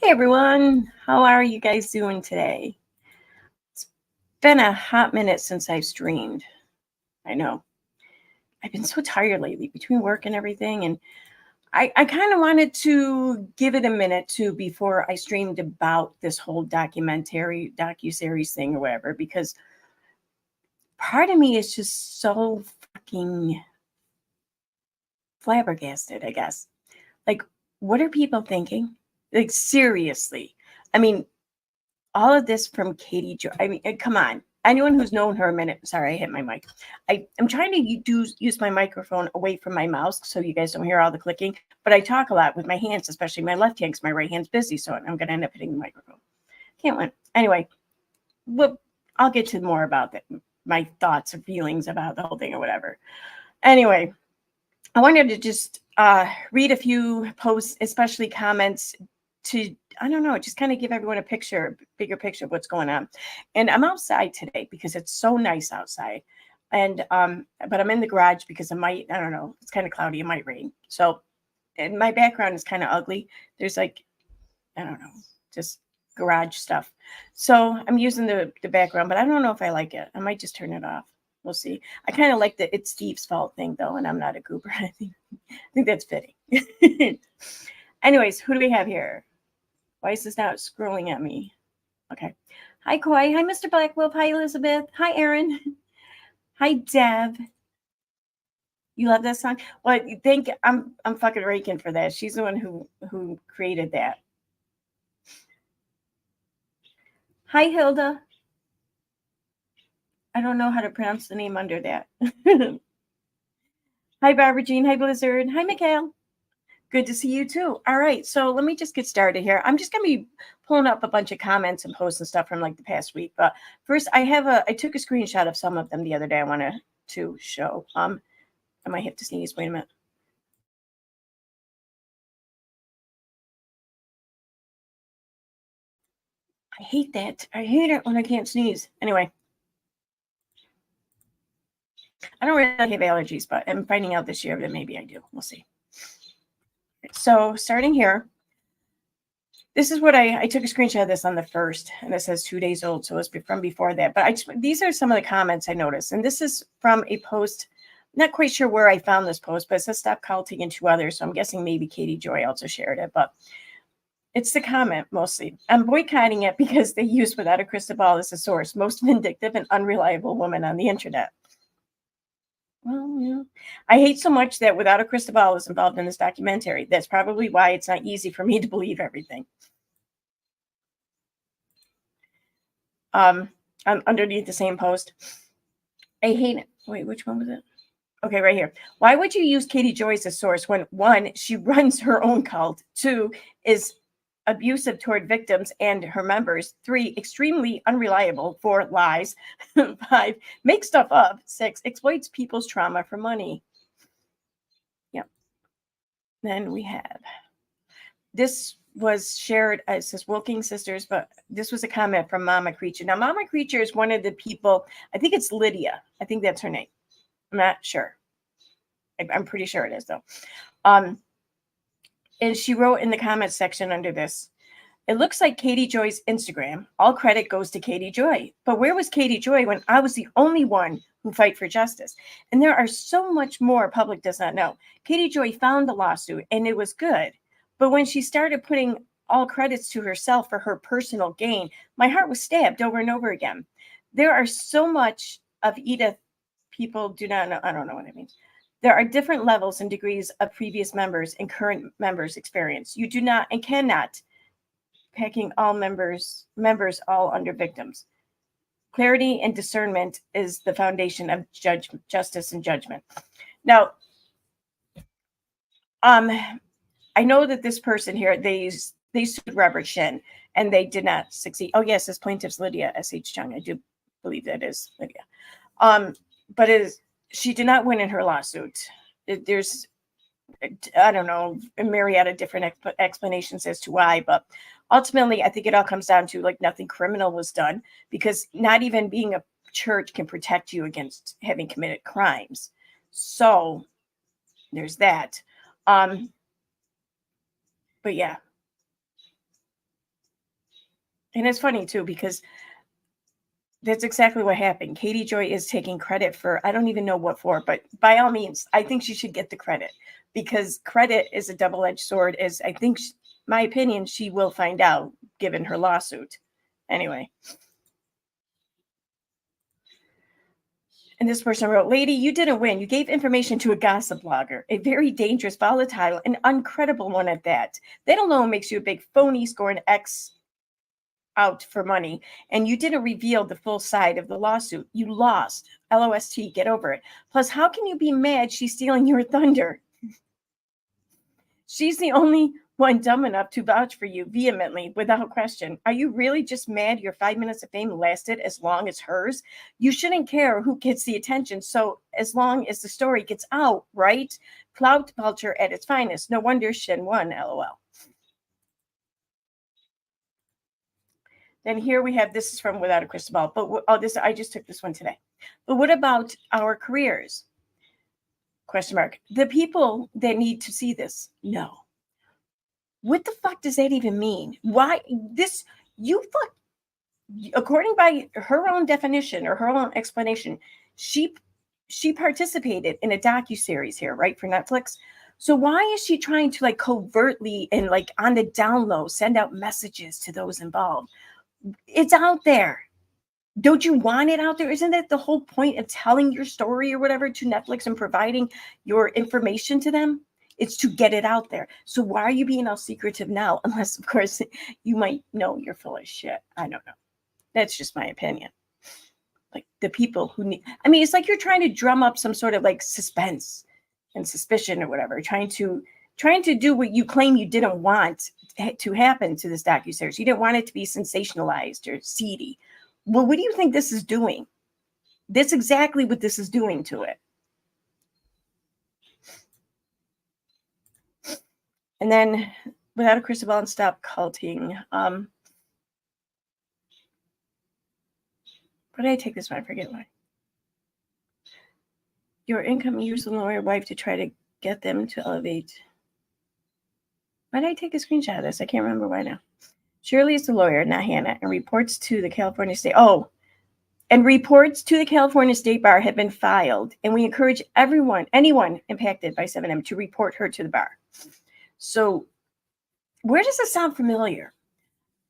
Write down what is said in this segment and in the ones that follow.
Hey everyone, how are you guys doing today? It's been a hot minute since I've streamed. I know. I've been so tired lately between work and everything, and I kind of wanted to give it a minute too before I streamed about this whole docuseries thing or whatever, because part of me is just so fucking flabbergasted, I guess. Like, what are people thinking? Like, seriously. I mean, all of this from Katie Joy. I mean, come on. Anyone who's known her a minute. Sorry, I hit my mic. I'm trying to use my microphone away from my mouse so you guys don't hear all the clicking. But I talk a lot with my hands, especially my left hand, because my right hand's busy. So I'm going to end up hitting the microphone. Can't win. Anyway, well, I'll get to more about that, my thoughts and feelings about the whole thing or whatever. Anyway, I wanted to just read a few posts, especially comments, to, I don't know, just kind of give everyone a bigger picture of what's going on. And I'm outside today because it's so nice outside. And but I'm in the garage because I don't know, it's kind of cloudy, it might rain. So, and my background is kind of ugly. There's like, I don't know, just garage stuff. So I'm using the background, but I don't know if I like it. I might just turn it off. We'll see. I kind of like the it's Steve's fault thing though, and I'm not a goober. I think that's fitting. Anyways, who do we have here? Why is this not scrolling at me? Okay. Hi, Koi. Hi, Mr. Black Wolf. Hi, Elizabeth. Hi, Aaron. Hi, Deb. You love that song? Well, you think I'm fucking raking for that. She's the one who created that. Hi, Hilda. I don't know how to pronounce the name under that. Hi, Barbara Jean. Hi, Blizzard. Hi, Mikhail. Good to see you too. All right, so let me just get started here. I'm just gonna be pulling up a bunch of comments and posts and stuff from like the past week. But first, I took a screenshot of some of them the other day. I wanted to show. I might have to sneeze. Wait a minute. I hate that. I hate it when I can't sneeze. Anyway, I don't really have allergies, but I'm finding out this year that maybe I do. We'll see. So starting here. This is what I took a screenshot of this on the 1st, and it says 2 days old, so it's from before that. But these are some of the comments I noticed, and this is from a post. Not quite sure where I found this post, but it says stop culting and 2 others. So I'm guessing maybe Katie Joy also shared it, but it's the comment mostly. I'm boycotting it because they use Without a Crystal Ball as a source. Most vindictive and unreliable woman on the internet. Well, yeah. I hate so much that Without a Crystal Ball is involved in this documentary. That's probably why it's not easy for me to believe everything. Underneath the same post. I hate it. Wait, which one was it? Okay, right here. Why would you use Katie Joy as a source when 1, she runs her own cult, 2, is abusive toward victims and her members, 3, extremely unreliable, 4, lies, 5, makes stuff up, 6, exploits people's trauma for money. Yep. Then we have this was shared, it says Wilking Sisters, but this was a comment from Mama Creature. Now, Mama Creature is one of the people, I think it's Lydia. I think that's her name. I'm not sure. I'm pretty sure it is, though. And she wrote in the comments section under this, it looks like Katie Joy's Instagram. All credit goes to Katie Joy. But where was Katie Joy when I was the only one who fight for justice? And there are so much more public does not know. Katie Joy found the lawsuit, and it was good. But when she started putting all credits to herself for her personal gain, my heart was stabbed over and over again. There are so much of Edith people do not know. I don't know what it means. There are different levels and degrees of previous members and current members' experience. You do not and cannot packing all members all under victims. Clarity and discernment is the foundation of justice and judgment. Now, I know that this person here, they sued Robert Shin and they did not succeed. Oh, yes, this plaintiff's Lydia S.H. Chung. I do believe that is Lydia. But she did not win in her lawsuit. There's, I don't know, a myriad of different explanations as to why, but ultimately, I think it all comes down to like nothing criminal was done, because not even being a church can protect you against having committed crimes. So there's that. But yeah, And it's funny too, because that's exactly what happened. Katie Joy is taking credit for, I don't even know what for, but by all means, I think she should get the credit, because credit is a double-edged sword, as I think, my opinion, she will find out given her lawsuit. Anyway. And this person wrote, "Lady, you didn't win. You gave information to a gossip blogger, a very dangerous, volatile, and uncredible one at that. That alone makes you a big phony scoring X out for money. And you didn't reveal the full side of the lawsuit. You lost. LOST, get over it. Plus, how can you be mad she's stealing your thunder? She's the only one dumb enough to vouch for you vehemently, without question. Are you really just mad your 5 minutes of fame lasted as long as hers? You shouldn't care who gets the attention, so as long as the story gets out, right? Clout culture at its finest. No wonder Shin won, LOL." Then here we have, this is from Without a Crystal Ball, but this, I just took this one today. "But what about our careers? Question mark. The people that need to see this, no." What the fuck does that even mean? Why this? You fuck. According by her own definition or her own explanation, she participated in a docuseries here, right, for Netflix. So why is she trying to like covertly and like on the down low send out messages to those involved? It's out there. Don't you want it out there? Isn't that the whole point of telling your story or whatever to Netflix and providing your information to them? It's to get it out there. So why are you being all secretive now? Unless, of course, you might know you're full of shit. I don't know. That's just my opinion. Like the people who need, I mean, it's like you're trying to drum up some sort of like suspense and suspicion or whatever, trying to do what you claim you didn't want to happen to this docuseries. You didn't want it to be sensationalized or seedy. Well, what do you think this is doing? That's exactly what this is doing to it. And then, Without a Crystal Ball and Stop Culting. Where did I take this one? I forget why. Your income, use the lawyer wife to try to get them to elevate. Why did I take a screenshot of this? I can't remember why now. Shirley is the lawyer, not Hannah, and reports to the California State. Oh, and reports to the California State Bar have been filed, and we encourage anyone impacted by 7M to report her to the bar. So where does this sound familiar?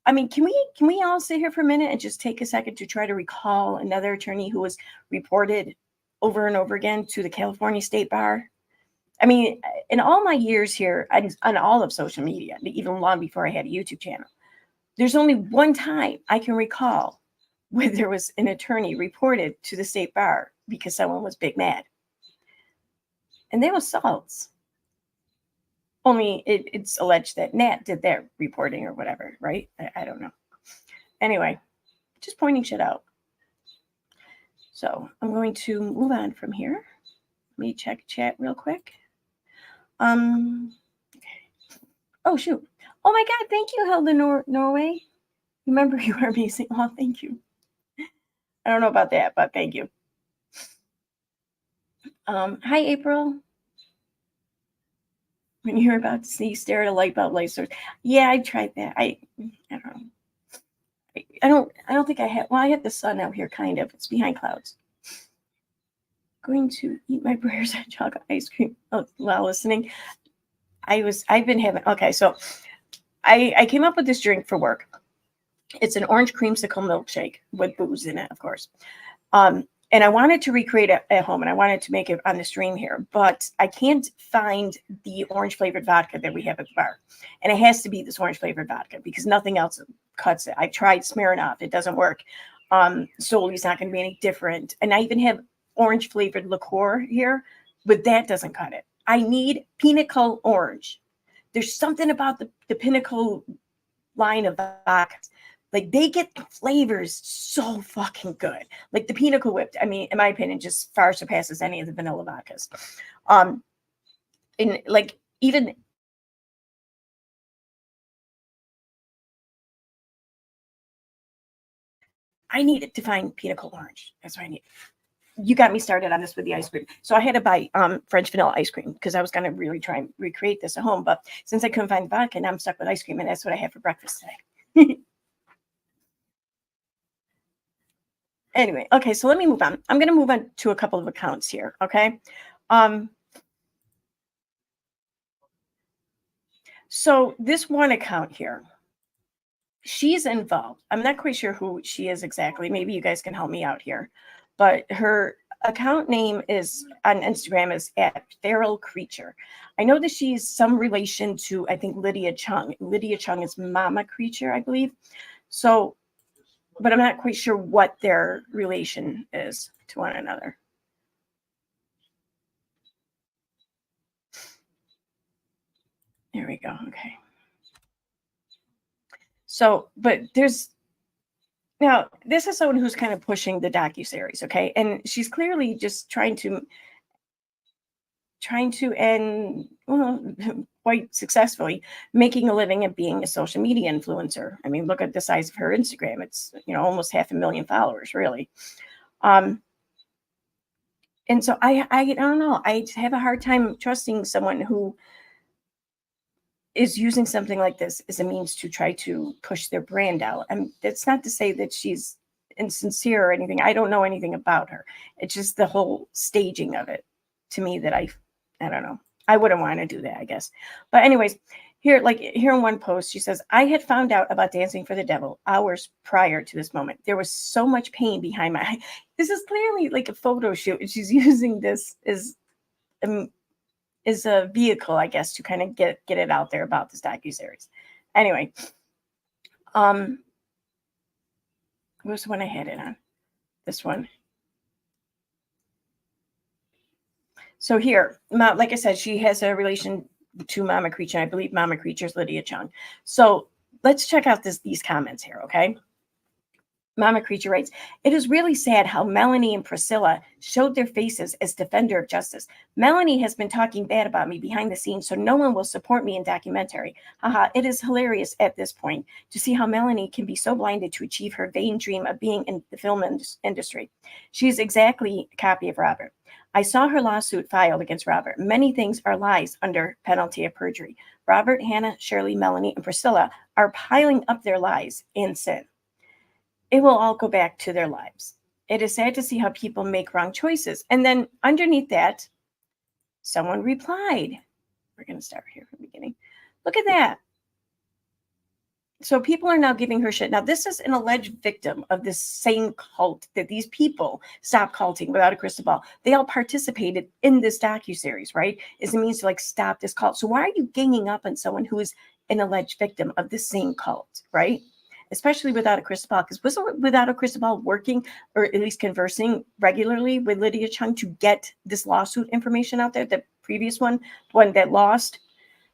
I mean, can we all sit here for a minute and just take a second to try to recall another attorney who was reported over and over again to the California State Bar? I mean, in all my years here on all of social media, even long before I had a YouTube channel, there's only one time I can recall where there was an attorney reported to the State Bar because someone was big mad. And that was Salt's. Only it's alleged that Nat did their reporting or whatever, right? I don't know. Anyway, just pointing shit out. So I'm going to move on from here. Let me check chat real quick. Okay. Oh, shoot. Oh, my God. Thank you, Hilda Norway. Remember, you are amazing. Oh, thank you. I don't know about that, but thank you. Hi, April. When you're about to see, stare at a light bulb light source. Yeah, I tried that. I don't know. I don't think I have. Well, I have the sun out here, kind of. It's behind clouds. Going to eat my Breyers hot chocolate ice cream while listening. I've been having. Okay, so I came up with this drink for work. It's an orange creamsicle milkshake with booze in it, of course. And I wanted to recreate it at home, and I wanted to make it on the stream here, but I can't find the orange flavored vodka that we have at the bar. And it has to be this orange flavored vodka because nothing else cuts it. I tried Smirnoff. It doesn't work. Soli's not going to be any different. And I even have orange flavored liqueur here, but that doesn't cut it. I need Pinnacle orange. There's something about the Pinnacle line of vodka. Like they get flavors so fucking good. Like the Pinnacle whipped, I mean, in my opinion, just far surpasses any of the vanilla vodkas. And like even I needed to find Pinnacle orange. That's what I need. You got me started on this with the ice cream. So I had to buy French vanilla ice cream because I was going to really try and recreate this at home. But since I couldn't find vodka, now I'm stuck with ice cream, and that's what I had for breakfast today. Anyway, okay, so let me move on. I'm going to move on to a couple of accounts here, okay? So this one account here, she's involved. I'm not quite sure who she is exactly. Maybe you guys can help me out here. But her account name is on Instagram is at Feral Creature. I know that she's some relation to, I think, Lydia Chung. Lydia Chung is Mama Creature, I believe. So, but I'm not quite sure what their relation is to one another. There we go. Okay. So, but there's now this is someone who's kind of pushing the docuseries, okay, and she's clearly just trying to and well, quite successfully making a living at being a social media influencer. I mean, look at the size of her Instagram; it's almost 500,000 followers, really. And so I don't know. I have a hard time trusting someone who is using something like this as a means to try to push their brand out. And that's not to say that she's insincere or anything. I don't know anything about her. It's just the whole staging of it to me that I don't know. I wouldn't want to do that, I guess. But anyways, here in one post, she says, I had found out about Dancing for the Devil hours prior to this moment. There was so much pain behind my eye. This is clearly like a photo shoot. And she's using this as is a vehicle, I guess, to kind of get it out there about this docuseries. Anyway, what was the one I had it on? This one. So here, like I said, she has a relation to Mama Creature. I believe Mama Creature is Lydia Chung. So let's check out these comments here, okay? Mama Creature writes, it is really sad how Melanie and Priscilla showed their faces as defender of justice. Melanie has been talking bad about me behind the scenes, so no one will support me in documentary. Haha, it is hilarious at this point to see how Melanie can be so blinded to achieve her vain dream of being in the film industry. She is exactly a copy of Robert. I saw her lawsuit filed against Robert. Many things are lies under penalty of perjury. Robert, Hannah, Shirley, Melanie, and Priscilla are piling up their lies and sin. It will all go back to their lives. It is sad to see how people make wrong choices. And then underneath that, someone replied. We're going to start here from the beginning. Look at that. So people are now giving her shit. Now, this is an alleged victim of this same cult that these people stop culting without a crystal ball. They all participated in this docuseries, right? As a means to stop this cult. So why are you ganging up on someone who is an alleged victim of this same cult, right? Especially without a crystal ball, because wasn't Without a Crystal Ball working, or at least conversing regularly with Lydia Chung to get this lawsuit information out there, the previous one that lost?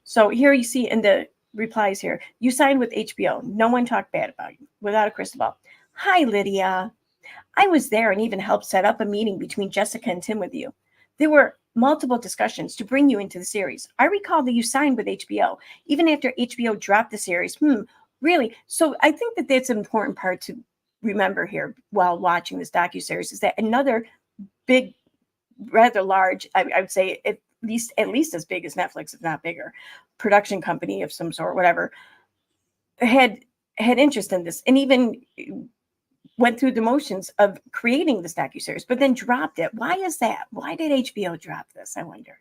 So here you see in the replies here, you signed with HBO. No one talked bad about you. Without a Crystal Ball. Hi, Lydia. I was there and even helped set up a meeting between Jessica and Tim with you. There were multiple discussions to bring you into the series. I recall that you signed with HBO, even after HBO dropped the series. Really? So I think that that's an important part to remember here while watching this docuseries is that another big, rather large, I would say at least as big as Netflix, if not bigger, production company of some sort, whatever, had interest in this and even went through the motions of creating this docuseries, but then dropped it. Why is that? Why did HBO drop this? I wonder.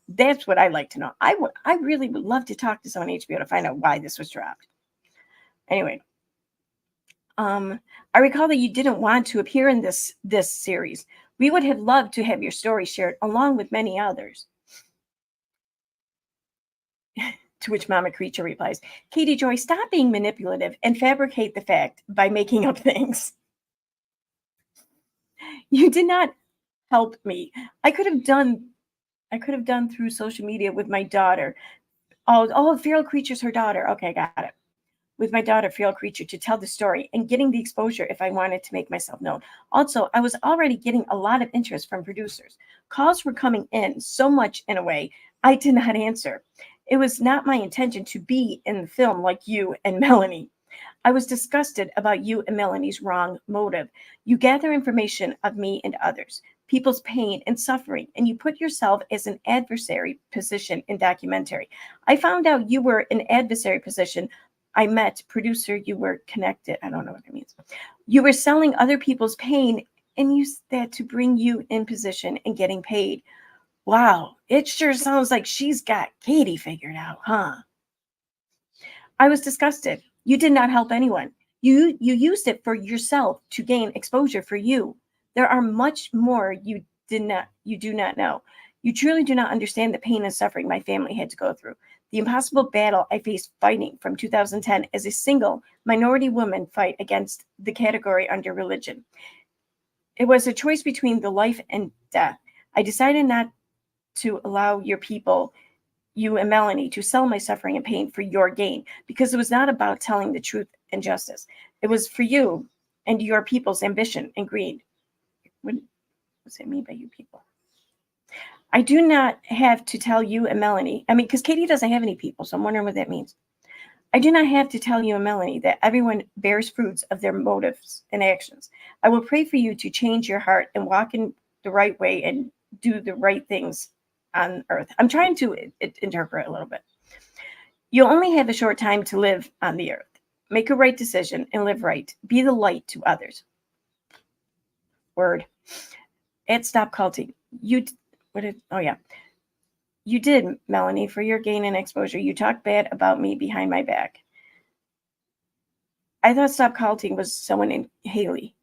That's what I'd like to know. I really would love to talk to someone at HBO to find out why this was dropped. Anyway, I recall that you didn't want to appear in this series. We would have loved to have your story shared along with many others. To which Mama Creature replies, Katie Joy, stop being manipulative and fabricate the fact by making up things. You did not help me. I could have done through social media with my daughter. Oh, Feral Creature's her daughter. Okay, got it. With my daughter, Feral Creature, to tell the story and getting the exposure if I wanted to make myself known. Also, I was already getting a lot of interest from producers. Calls were coming in so much in a way I did not answer. It was not my intention to be in the film like you and Melanie. I was disgusted about you and Melanie's wrong motive. You gather information of me and others, people's pain and suffering, and you put yourself as an adversary position in documentary. I found out you were in adversary position I met, producer, you were connected. I don't know what that means. You were selling other people's pain and used that to bring you in position and getting paid. Wow, it sure sounds like she's got Katie figured out, huh? I was disgusted. You did not help anyone. You used it for yourself to gain exposure for you. There are much more you do not know. You truly do not understand the pain and suffering my family had to go through. The impossible battle I faced fighting from 2010 as a single minority woman fight against the category under religion. It was a choice between the life and death. I decided not to allow your people, you and Melanie, to sell my suffering and pain for your gain, because it was not about telling the truth and justice. It was for you and your people's ambition and greed. What does it mean by you people? I do not have to tell you and Melanie. I mean, because Katie doesn't have any people, so I'm wondering what that means. I do not have to tell you and Melanie that everyone bears fruits of their motives and actions. I will pray for you to change your heart and walk in the right way and do the right things on earth. I'm trying to interpret a little bit. You only have a short time to live on the earth. Make a right decision and live right. Be the light to others. Word. And stop culting. You did, Melanie, for your gain and exposure. You talked bad about me behind my back. I thought stop culting was someone in Haley.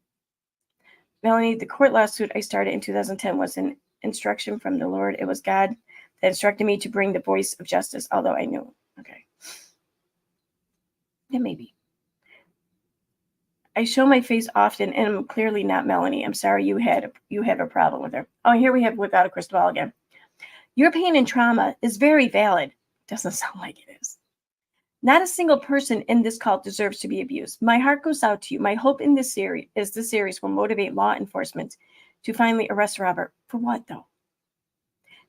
Melanie, the court lawsuit I started in 2010 was an instruction from the Lord. It was God that instructed me to bring the voice of justice, although I knew. Okay. Yeah, maybe. I show my face often, and I'm clearly not Melanie. I'm sorry you have a problem with her. Oh, here we have Without a Crystal Ball again. Your pain and trauma is very valid. Doesn't sound like it is. Not a single person in this cult deserves to be abused. My heart goes out to you. My hope in this series is this series will motivate law enforcement to finally arrest Robert. For what, though?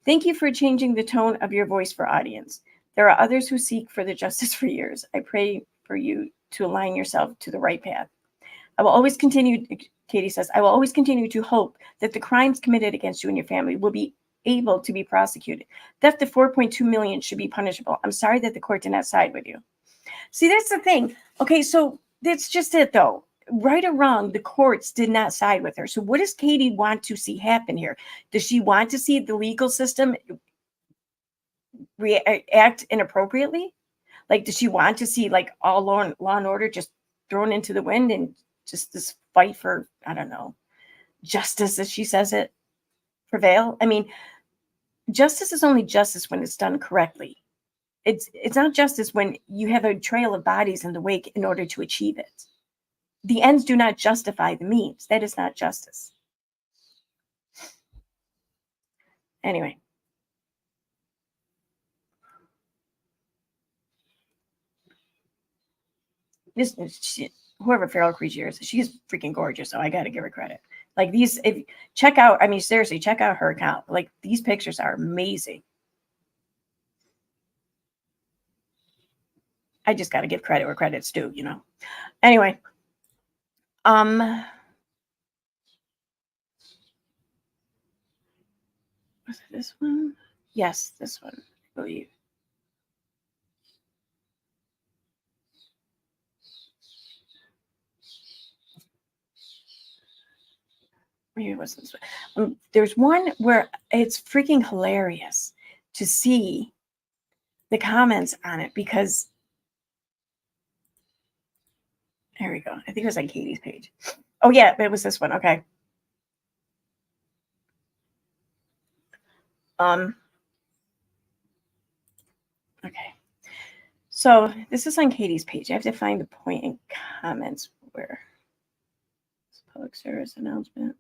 Thank you for changing the tone of your voice for audience. There are others who seek for the justice for years. I pray for you to align yourself to the right path. I will always continue, Katie says, I will always continue to hope that the crimes committed against you and your family will be able to be prosecuted. Theft of 4.2 million should be punishable. I'm sorry that the court did not side with you. See, that's the thing. Okay, so that's just it, though. Right or wrong, the courts did not side with her. So what does Katie want to see happen here? Does she want to see the legal system act inappropriately? Like, does she want to see like all law and order just thrown into the wind and just this fight for, I don't know, justice, as she says it, prevail? I mean, justice is only justice when it's done correctly. It's not justice when you have a trail of bodies in the wake in order to achieve it. The ends do not justify the means. That is not justice. Anyway. Whoever Farrell Creature is, she's freaking gorgeous, so I got to give her credit. Like these, if check out, I mean, seriously, check out her account. Like these pictures are amazing. I just got to give credit where credit's due, you know. Anyway, was it this one? Yes, this one, I believe. Maybe it wasn't this one. There's one where it's freaking hilarious to see the comments on it because there we go. I think it was on Katie's page. Oh yeah, it was this one. Okay. Okay. So this is on Katie's page. I have to find the point in comments where it's public service announcement.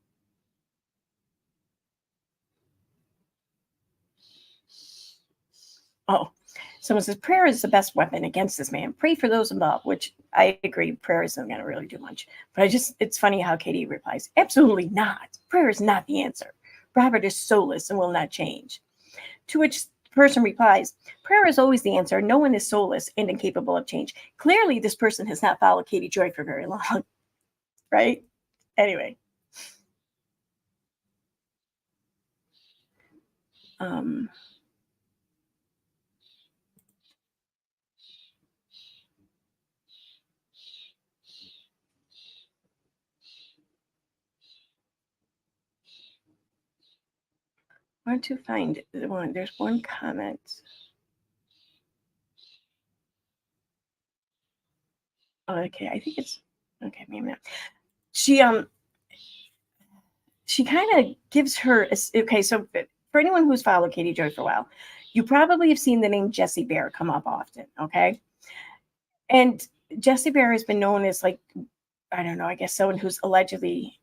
Oh, someone says prayer is the best weapon against this man. Pray for those involved, which I agree. Prayer isn't going to really do much. But it's funny how Katie replies, absolutely not. Prayer is not the answer. Robert is soulless and will not change. To which the person replies, prayer is always the answer. No one is soulless and incapable of change. Clearly, this person has not followed Katie Joy for very long, right? Anyway. want to find the one. There's one comment. Oh, okay, I think it's okay. Maybe not. She kind of gives her okay. So for anyone who's followed Katie Joy for a while, you probably have seen the name Jessie Bear come up often. Okay, and Jessie Bear has been known as like, I don't know, I guess someone who's allegedly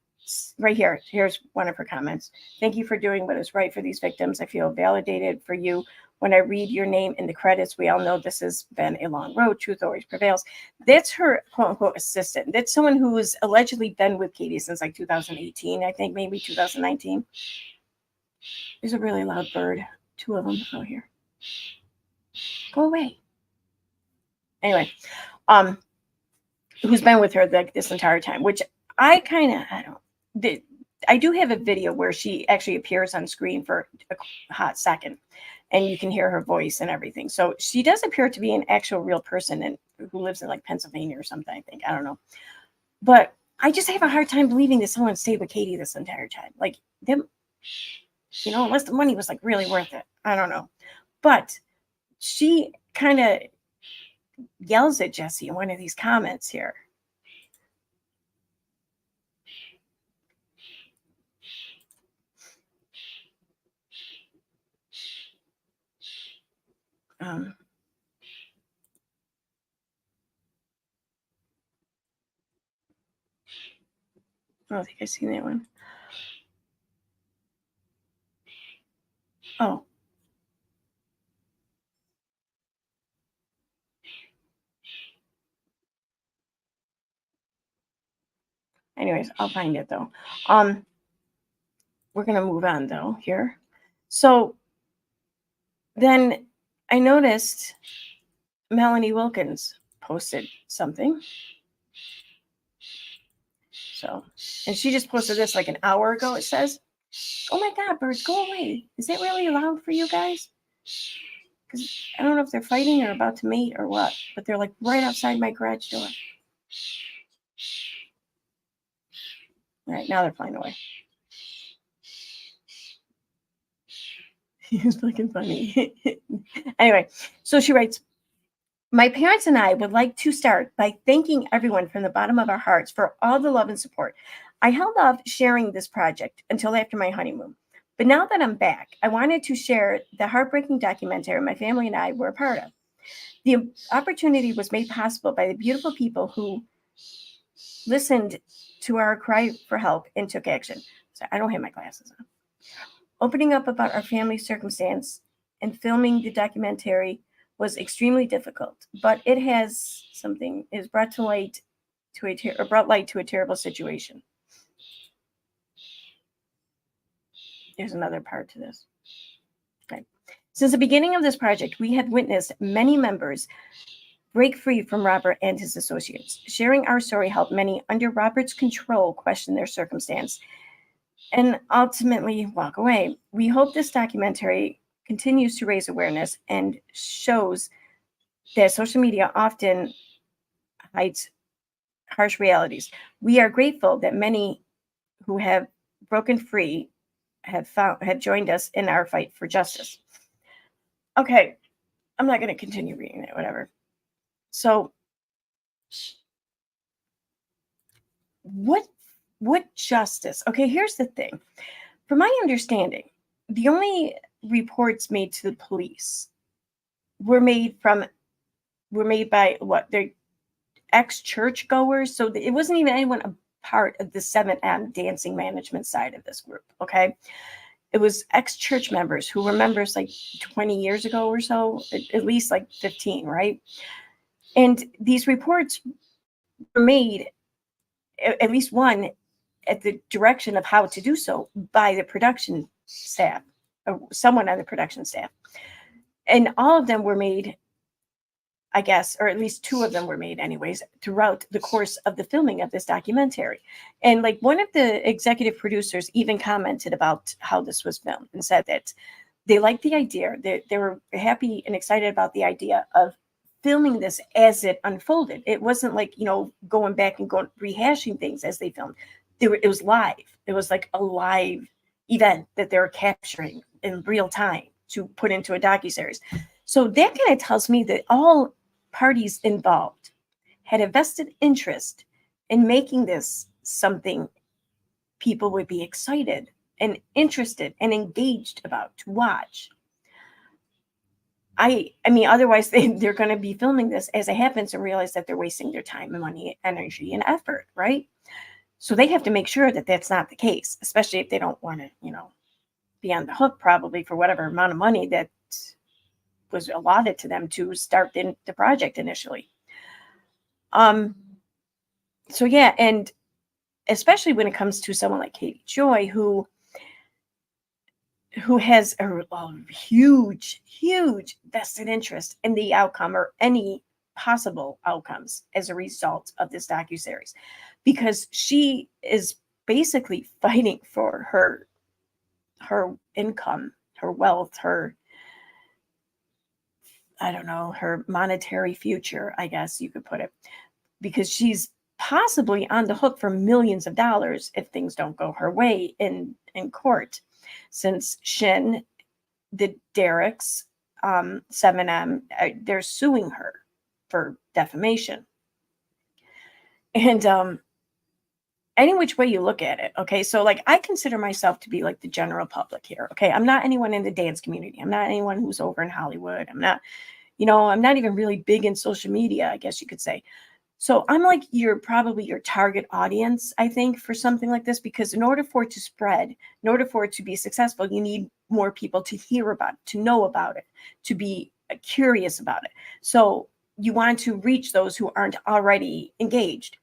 right here. Here's one of her comments. Thank you for doing what is right for these victims. I feel validated for you. When I read your name in the credits, we all know this has been a long road. Truth always prevails. That's her quote unquote assistant. That's someone who has allegedly been with Katie since like 2018, I think, maybe 2019. There's a really loud bird. Two of them. Oh, here. Go away. Anyway, who's been with her like this entire time, which I do have a video where she actually appears on screen for a hot second, and you can hear her voice and everything. So she does appear to be an actual real person and who lives in like Pennsylvania or something, I think. I don't know. But I just have a hard time believing that someone stayed with Katie this entire time. Like them, unless the money was like really worth it. I don't know. But she kind of yells at Jessie in one of these comments here. I don't think I've seen that one. Oh. Anyways, I'll find it though. We're gonna move on though here. So then I noticed Melanie Wilkins posted something. So, and she just posted this like an hour ago. It says, "Oh my God, birds, go away! Is that really loud for you guys? Because I don't know if they're fighting or about to mate or what, but they're like right outside my garage door." All right, now they're flying away. He's fucking funny. Anyway, so she writes, my parents and I would like to start by thanking everyone from the bottom of our hearts for all the love and support. I held off sharing this project until after my honeymoon. But now that I'm back, I wanted to share the heartbreaking documentary my family and I were a part of. The opportunity was made possible by the beautiful people who listened to our cry for help and took action. So I don't have my glasses on. Opening up about our family circumstance and filming the documentary was extremely difficult, but it has brought light to a terrible situation. There's another part to this. Okay. Since the beginning of this project, we have witnessed many members break free from Robert and his associates. Sharing our story helped many under Robert's control question their circumstance and ultimately walk away. We hope this documentary continues to raise awareness and shows that social media often hides harsh realities. We are grateful that many who have broken free have joined us in our fight for justice. Okay, I'm not going to continue reading it, whatever. So what justice? Okay, here's the thing. From my understanding, the only reports made to the police were made by what, their ex-churchgoers. So it wasn't even anyone a part of the 7M dancing management side of this group. Okay. It was ex-church members who were members like 20 years ago or so, at least like 15, right? And these reports were made, at least one, at the direction of how to do so by the production staff, or someone on the production staff. And all of them were made, I guess, or at least two of them were made anyways, throughout the course of the filming of this documentary. And like one of the executive producers even commented about how this was filmed and said that they liked the idea, they were happy and excited about the idea of filming this as it unfolded. It wasn't like, going back and rehashing things as they filmed. It was live. It was like a live event that they were capturing in real time to put into a docuseries. So that kind of tells me that all parties involved had a vested interest in making this something people would be excited and interested and engaged about to watch. I mean, otherwise they're going to be filming this as it happens and realize that they're wasting their time and money, energy, and effort, right? So they have to make sure that that's not the case, especially if they don't want to, be on the hook probably for whatever amount of money that was allotted to them to start the project initially. So yeah, and especially when it comes to someone like Katie Joy, who has a huge vested interest in the outcome or any possible outcomes as a result of this docuseries, because she is basically fighting for her income, her wealth, her, I don't know, her monetary future, I guess you could put it, because she's possibly on the hook for millions of dollars if things don't go her way in court, since Shin, the Derricks, 7M, they're suing her for defamation. And any which way you look at it, okay, so like I consider myself to be like the general public here, okay? I'm not anyone in the dance community. I'm not anyone who's over in Hollywood. I'm not, I'm not even really big in social media, I guess you could say. So I'm like probably your target audience, I think, for something like this, because in order for it to spread, in order for it to be successful, you need more people to hear about it, to know about it, to be curious about it. So you want to reach those who aren't already engaged.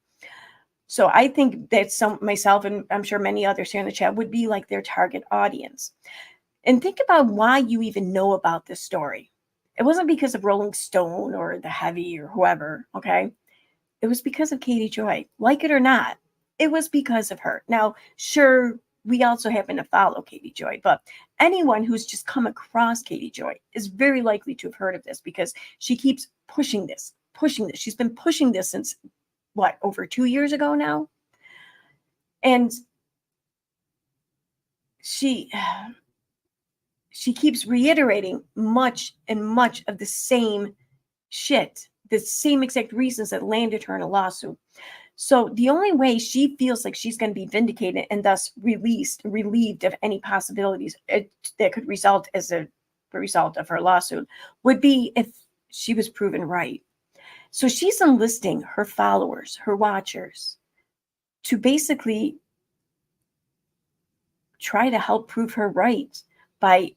So I think that myself, and I'm sure many others here in the chat, would be like their target audience. And think about why you even know about this story. It wasn't because of Rolling Stone or The Heavy or whoever, okay? It was because of Katie Joy. Like it or not, it was because of her. Now, sure, we also happen to follow Katie Joy, but anyone who's just come across Katie Joy is very likely to have heard of this, because she keeps pushing this. She's been pushing this since, what, over 2 years ago now? And she keeps reiterating much of the same shit, the same exact reasons that landed her in a lawsuit. So the only way she feels like she's going to be vindicated and thus relieved of any possibilities that could result as a result of her lawsuit would be if she was proven right. So she's enlisting her followers, her watchers, to basically try to help prove her right by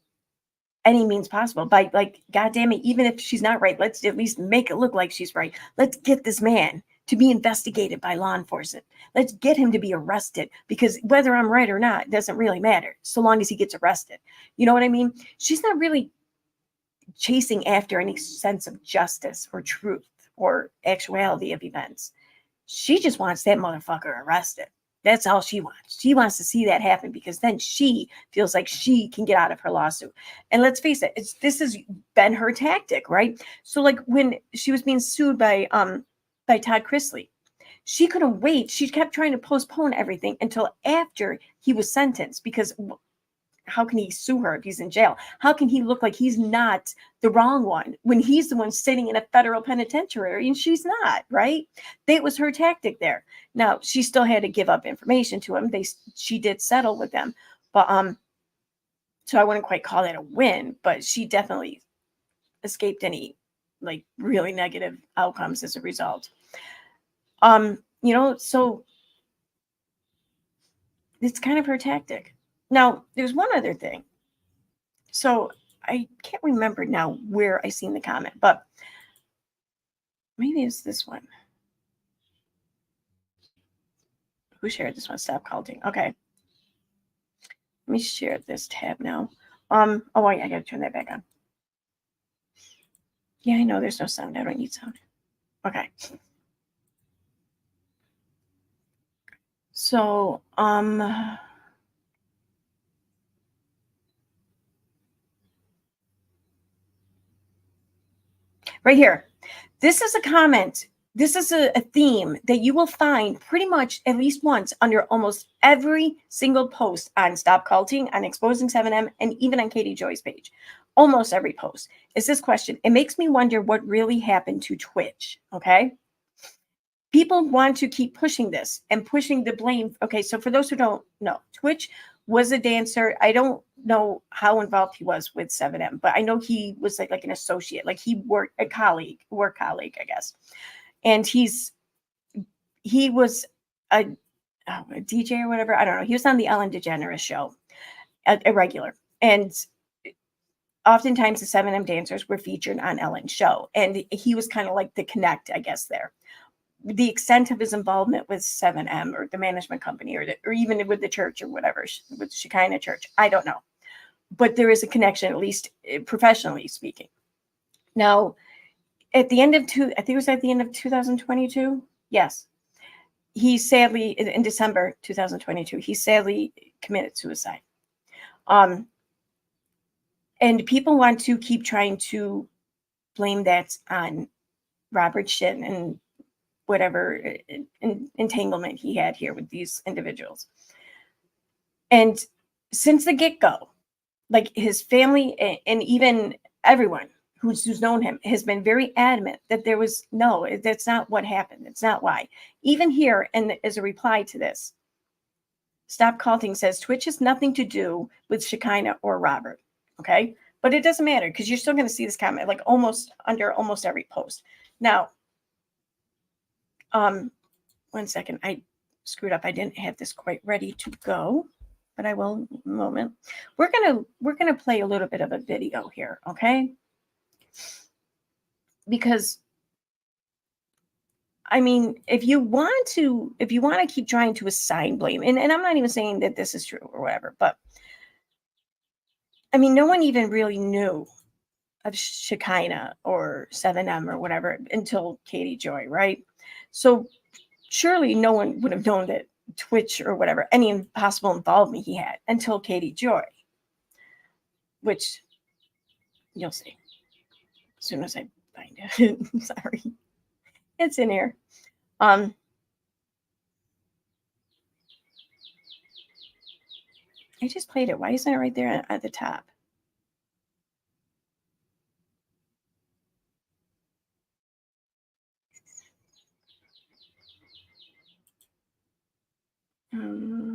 any means possible, by like, God damn it, even if she's not right, let's at least make it look like she's right. Let's get this man to be investigated by law enforcement. Let's get him to be arrested, because whether I'm right or not doesn't really matter so long as he gets arrested. You know what I mean? She's not really chasing after any sense of justice or truth or actuality of events. She just wants that motherfucker arrested. That's all she wants. She wants to see that happen, because then she feels like she can get out of her lawsuit. And let's face it, this has been her tactic, right? So like when she was being sued by Todd Chrisley, she couldn't wait. She kept trying to postpone everything until after he was sentenced, because how can he sue her if he's in jail? How can he look like he's not the wrong one when he's the one sitting in a federal penitentiary and she's not, right? That was her tactic there. Now, she still had to give up information to him. She did settle with them. But so I wouldn't quite call that a win, but she definitely escaped any like really negative outcomes as a result. So it's kind of her tactic. Now, there's one other thing. So I can't remember now where I seen the comment, but maybe it's this one. Who shared this one? Stop culting. Okay. Let me share this tab now. Oh wait, I gotta turn that back on. Yeah, I know there's no sound. I don't need sound. Okay. So, right here. This is a comment this is a theme that you will find pretty much at least once under almost every single post on Stop Culting, on Exposing 7M, and even on Katie Joy's page. Almost every post is this question. It makes me wonder what really happened to Twitch, okay? People want to keep pushing this and pushing the blame. Okay, so for those who don't know, Twitch was a dancer. I don't know how involved he was with 7M, but I know he was like an associate, like he work colleague, I guess. And he was a DJ or whatever. I don't know. He was on the Ellen DeGeneres show, a regular. And oftentimes the 7M dancers were featured on Ellen's show. And he was kind of like the connect, I guess, there. The extent of his involvement with 7M or the management company or even with the church or whatever, with Shekinah Church, I don't know. But there is a connection, at least professionally speaking. Now, at the end of I think it was at the end of 2022. Yes. He sadly, in December 2022, he sadly committed suicide. And people want to keep trying to blame that on Robert Shin and whatever entanglement he had here with these individuals. And since the get-go, like his family and even everyone who's known him has been very adamant that there was that's not what happened. It's not why. Even here, and as a reply to this, Stop Culting says Twitch has nothing to do with Shekinah or Robert. Okay, but it doesn't matter because you're still going to see this comment like almost every post. Now, 1 second, I screwed up. I didn't have this quite ready to go, but I will in a moment. We're gonna play a little bit of a video here, okay? Because I mean, if you want to keep trying to assign blame, and I'm not even saying that this is true or whatever, but I mean, no one even really knew of Shekinah or 7M or whatever until Katie Joy, right? So surely no one would have known that Twitch or whatever, any possible involvement he had until Katie Joy, which you'll see as soon as I find it. Sorry. It's in here. I just played it. Why isn't it right there at the top?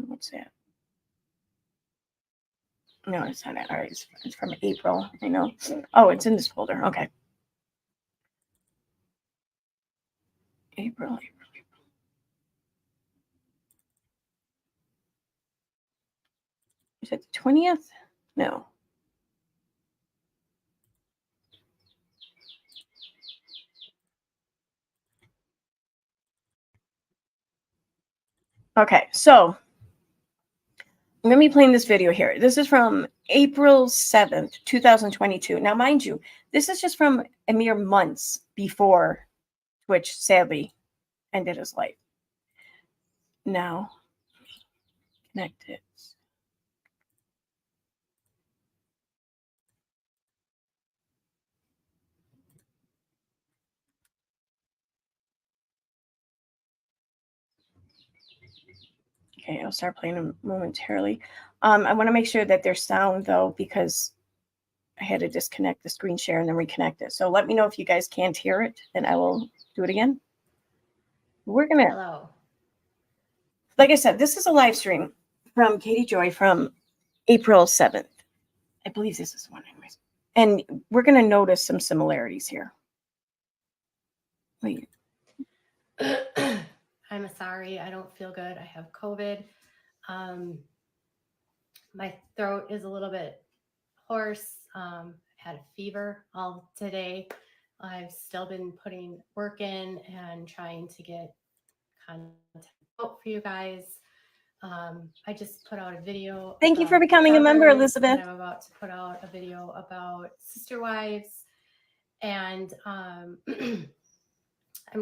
What's that? No, it's not. All right, it's from April. I know. Oh, it's in this folder. Okay. April. Is it the 20th? No. Okay, so I'm going to be playing this video here. This is from April 7th, 2022. Now, mind you, this is just from a mere months before Twitch sadly ended his life. Now, connect it. Okay, I'll start playing them momentarily. I want to make sure that there's sound though, because I had to disconnect the screen share and then reconnect it. So let me know if you guys can't hear it, and I will do it again. We're gonna. Hello. Like I said, this is a live stream from Katie Joy from April 7th. I believe this is the one, anyways. And we're gonna notice some similarities here. Wait. I'm sorry, I don't feel good. I have COVID. My throat is a little bit hoarse. Had a fever all today. I've still been putting work in and trying to get content out for you guys. I just put out a video. Thank you for becoming a member, Elizabeth. I'm about to put out a video about sister wives. And I'm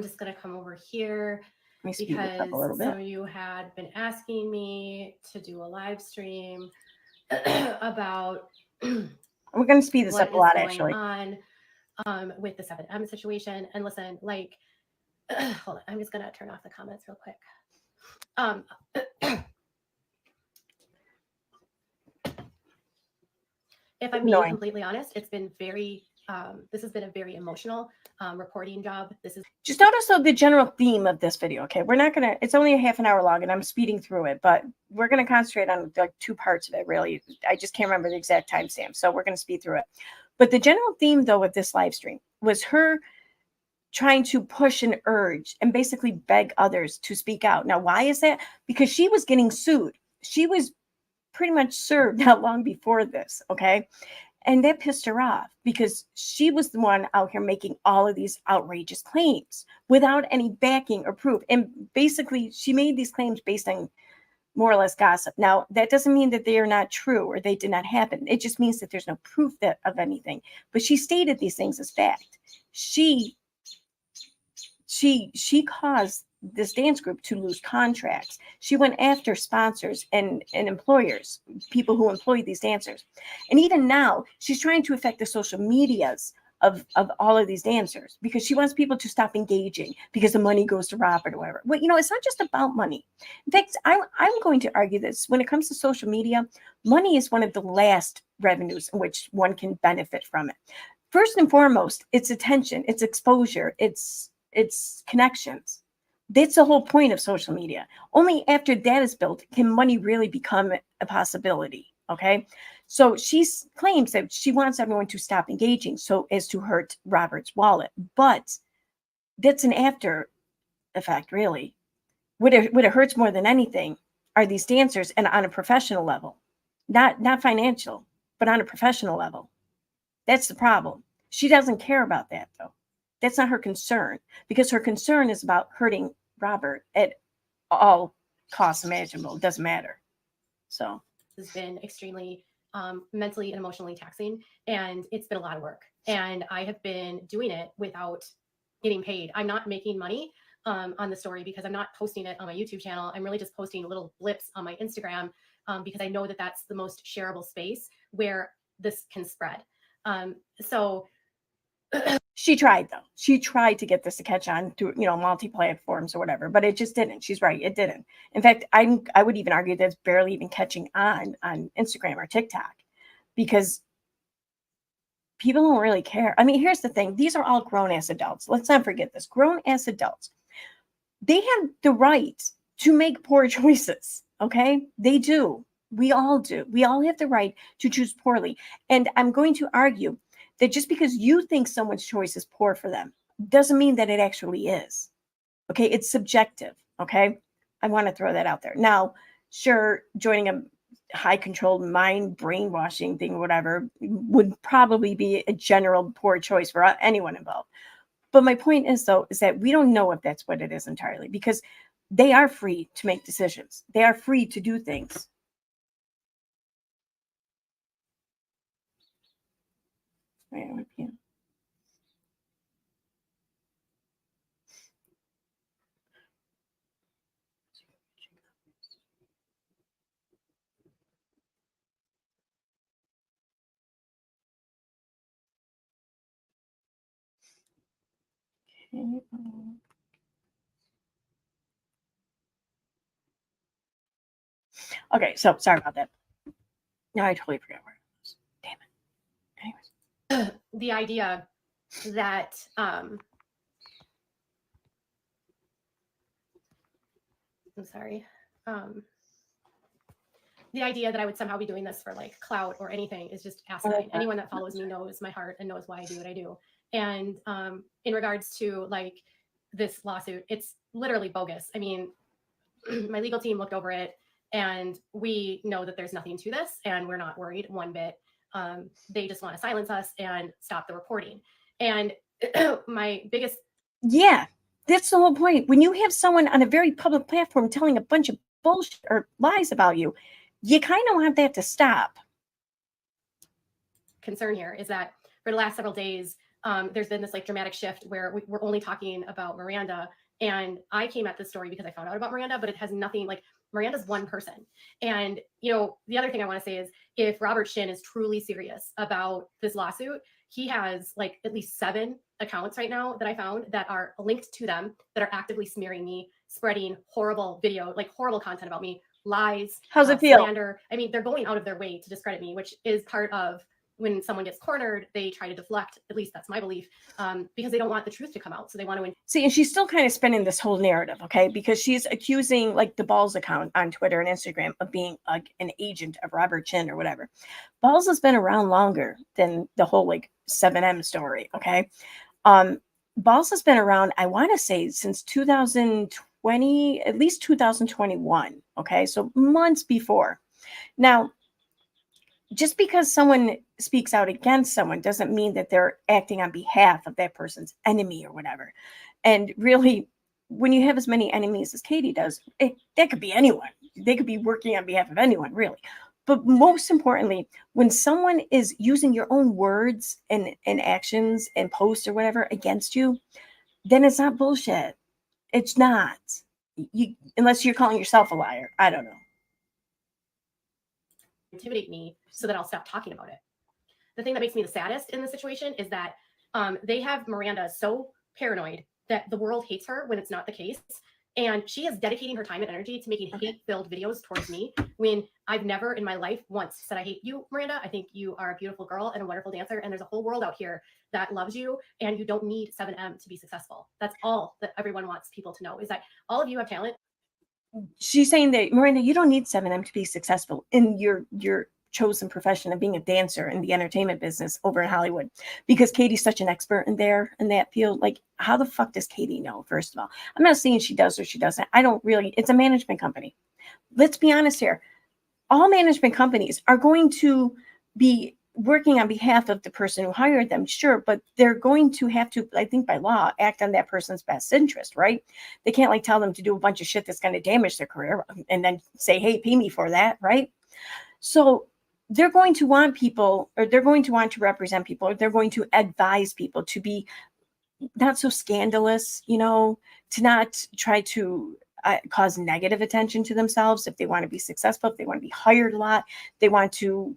just going to come over here because some of you had been asking me to do a live stream about we're going to speed this up a lot, actually, on with the 7M situation. And listen, like, hold on, I'm just gonna turn off the comments real quick. If I'm being completely honest, it's been very, this has been a very emotional reporting job. This is just notice though the general theme of this video. Okay, we're not gonna. It's only a half an hour long, and I'm speeding through it, but we're gonna concentrate on like 2 parts of it. Really, I just can't remember the exact timestamp, so we're gonna speed through it. But the general theme though of this live stream was her trying to push and urge and basically beg others to speak out. Now, why is that? Because she was getting sued. She was pretty much served not long before this. Okay. And that pissed her off because she was the one out here making all of these outrageous claims without any backing or proof. And basically, she made these claims based on more or less gossip. Now, that doesn't mean that they are not true or they did not happen. It just means that there's no proof of anything. But she stated these things as fact. She caused this dance group to lose contracts. She went after sponsors and employers, people who employ these dancers. And even now, she's trying to affect the social medias of all of these dancers because she wants people to stop engaging because the money goes to Robert or whatever. Well, it's not just about money. In fact, I'm going to argue this. When it comes to social media, money is one of the last revenues in which one can benefit from it. First and foremost, it's attention, it's exposure, it's connections. That's the whole point of social media. Only after that is built can money really become a possibility. Okay. So she claims that she wants everyone to stop engaging so as to hurt Robert's wallet. But that's an after effect, really. What it hurts more than anything are these dancers and on a professional level. Not financial, but on a professional level. That's the problem. She doesn't care about that, though. That's not her concern, because her concern is about hurting Robert at all costs imaginable. It doesn't matter. So has been extremely mentally and emotionally taxing, and it's been a lot of work. And I have been doing it without getting paid. I'm not making money on the story because I'm not posting it on my YouTube channel. I'm really just posting little blips on my Instagram because I know that that's the most shareable space where this can spread. So she tried, though. She tried to get this to catch on to, multi-platforms or whatever, but it just didn't. She's right. It didn't. In fact, I would even argue that it's barely even catching on Instagram or TikTok because people don't really care. I mean, here's the thing. These are all grown-ass adults. Let's not forget this. Grown-ass adults. They have the right to make poor choices, okay? They do. We all do. We all have the right to choose poorly. And I'm going to argue that just because you think someone's choice is poor for them doesn't mean that it actually is. Okay, it's subjective. Okay, I want to throw that out there. Now, sure, joining a high controlled mind brainwashing thing, whatever, would probably be a general poor choice for anyone involved. But my point is, though, is that we don't know if that's what it is entirely, because they are free to make decisions. They are free to do things. Yeah. Okay, so sorry about that. No, I totally forgot where it was. Damn it. Anyways, the idea that I'm sorry. The idea that I would somehow be doing this for like clout or anything is just asinine. Anyone that follows me knows my heart and knows why I do what I do. And in regards to like this lawsuit, it's literally bogus. I mean, my legal team looked over it and we know that there's nothing to this and we're not worried one bit. They just want to silence us and stop the reporting. And my biggest... Yeah, that's the whole point. When you have someone on a very public platform telling a bunch of bullshit or lies about you, you kind of want that to stop. Concern here is that for the last several days, there's been this like dramatic shift where we're only talking about Miranda. And I came at this story because I found out about Miranda, but it has nothing, like Miranda's one person. And, the other thing I want to say is if Robert Shin is truly serious about this lawsuit, he has like at least 7 accounts right now that I found that are linked to them that are actively smearing me, spreading horrible video, like horrible content about me, lies. How's it feel? Slander. I mean, they're going out of their way to discredit me, which is part of when someone gets cornered, they try to deflect. At least that's my belief, because they don't want the truth to come out. So they want to see, and she's still kind of spinning this whole narrative, okay? Because she's accusing like the Balls account on Twitter and Instagram of being like an agent of Robert Chin or whatever. Balls has been around longer than the whole like 7M story, okay? Balls has been around, I want to say, since 2020, at least 2021, okay? So months before. Now, just because someone speaks out against someone doesn't mean that they're acting on behalf of that person's enemy or whatever. And really, when you have as many enemies as Katie does, that could be anyone. They could be working on behalf of anyone, really. But most importantly, when someone is using your own words and actions and posts or whatever against you, then it's not bullshit. It's not. Unless you're calling yourself a liar. I don't know. Intimidate me so that I'll stop talking about it. The thing that makes me the saddest in this situation is that they have Miranda so paranoid that the world hates her when it's not the case. And she is dedicating her time and energy to making hate-filled videos towards me when I've never in my life once said, I hate you, Miranda. I think you are a beautiful girl and a wonderful dancer. And there's a whole world out here that loves you, and you don't need 7M to be successful. That's all that everyone wants people to know, is that all of you have talent. She's saying that, Miranda, you don't need 7M to be successful in your chosen profession of being a dancer in the entertainment business over in Hollywood, because Katie's such an expert in that field. Like, how the fuck does Katie know? First of all, I'm not saying she does or she doesn't. I don't really. It's a management company. Let's be honest here. All management companies are going to be working on behalf of the person who hired them, sure, but they're going to have to, I think by law, act on that person's best interest, right? They can't like tell them to do a bunch of shit that's going to damage their career and then say, hey, pay me for that, right? So they're going to want people, or they're going to want to represent people, or they're going to advise people to be not so scandalous, to not try to cause negative attention to themselves. If they want to be successful, if they want to be hired a lot, they want to,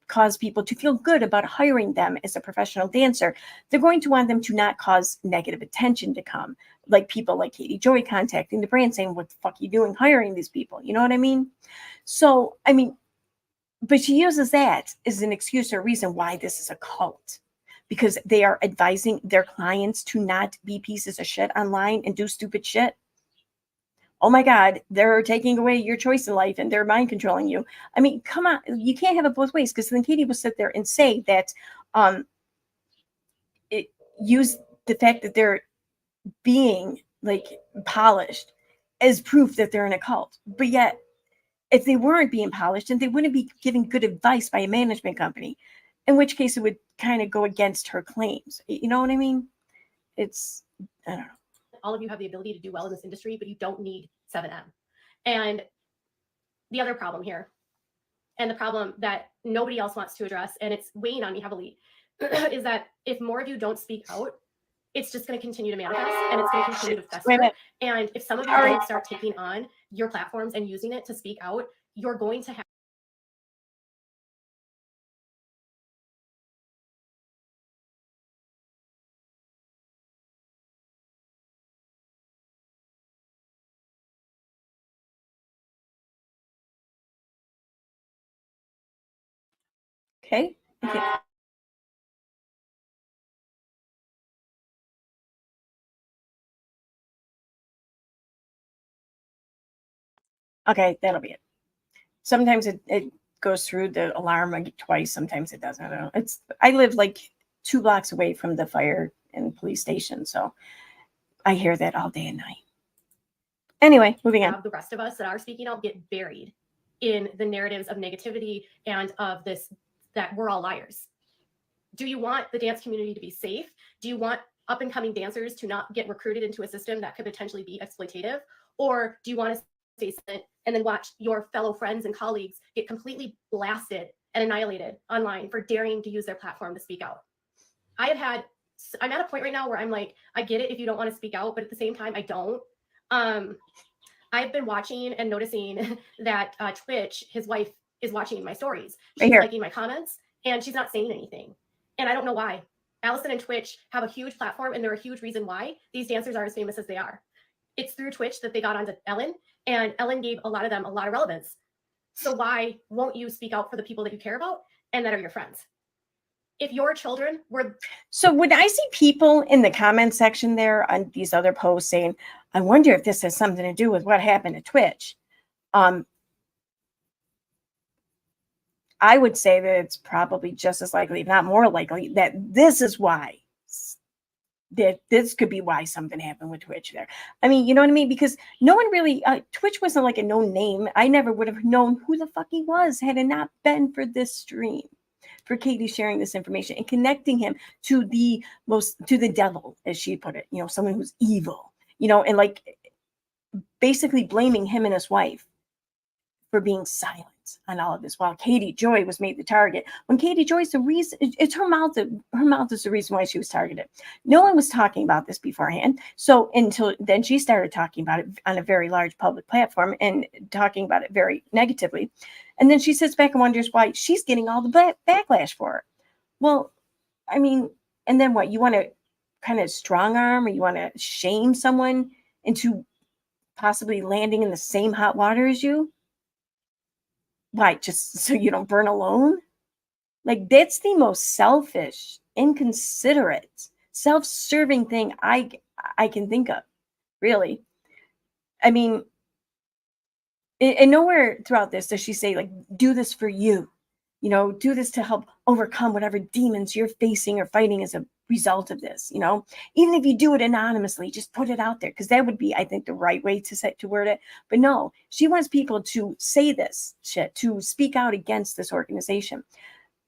cause people to feel good about hiring them as a professional dancer. They're going to want them to not cause negative attention to come, like people like Katie Joy contacting the brand saying, what the fuck are you doing hiring these people? You know what I mean? So, but she uses that as an excuse or reason why this is a cult, because they are advising their clients to not be pieces of shit online and do stupid shit. Oh my God, they're taking away your choice in life and they're mind controlling you. Come on, you can't have it both ways, because then Katie will sit there and say that use the fact that they're being like polished as proof that they're in a cult. But yet, if they weren't being polished, then they wouldn't be giving good advice by a management company, in which case it would kind of go against her claims. You know what I mean? I don't know. All of you have the ability to do well in this industry, but you don't need 7M. And the other problem here, and the problem that nobody else wants to address, and it's weighing on me heavily, is that if more of you don't speak out, it's just going to continue to manifest, and it's going to continue to fester. And if some of you don't start taking on your platforms and using it to speak out, you're going to have Okay. Okay, that'll be it. Sometimes it goes through the alarm like twice. Sometimes it doesn't. I don't know. I live like 2 blocks away from the fire and police station, so I hear that all day and night. Anyway, moving on. The rest of us that are speaking out get buried in the narratives of negativity and of this, that we're all liars. Do you want the dance community to be safe? Do you want up and coming dancers to not get recruited into a system that could potentially be exploitative? Or do you want to stay silent and then watch your fellow friends and colleagues get completely blasted and annihilated online for daring to use their platform to speak out? I'm at a point right now where I'm like, I get it if you don't want to speak out, but at the same time, I don't. I've been watching and noticing that Twitch, his wife, is watching my stories. She's liking my comments, and she's not saying anything. And I don't know why. Allison and Twitch have a huge platform, and they're a huge reason why these dancers are as famous as they are. It's through Twitch that they got onto Ellen, and Ellen gave a lot of them a lot of relevance. So why won't you speak out for the people that you care about and that are your friends? If your children were... So when I see people in the comment section there on these other posts saying, I wonder if this has something to do with what happened at Twitch, I would say that it's probably just as likely, if not more likely, that this is why. That this could be why something happened with Twitch there. I mean, you know what I mean? Because no one really, Twitch wasn't like a known name. I never would have known who the fuck he was had it not been for this stream, for Katie sharing this information and connecting him to the devil, as she put it, you know, someone who's evil, you know, and like basically blaming him and his wife for being silent on all of this, while Katie Joy was made the target. When Katie Joy's the reason, it's her mouth is the reason why she was targeted. No one was talking about this beforehand. So until then, she started talking about it on a very large public platform and talking about it very negatively. And then she sits back and wonders why she's getting all the backlash for it. Well, I mean, and then what? You want to kind of strong arm, or you want to shame someone into possibly landing in the same hot water as you? Why, just so you don't burn alone? Like, that's the most selfish, inconsiderate, self-serving thing I can think of, really. I mean, and nowhere throughout this does she say, like, do this for you. You know, do this to help overcome whatever demons you're facing or fighting as a result of this, you know. Even if you do it anonymously, just put it out there, because that would be, I think, the right way to word it. But no, she wants people to say this shit, to speak out against this organization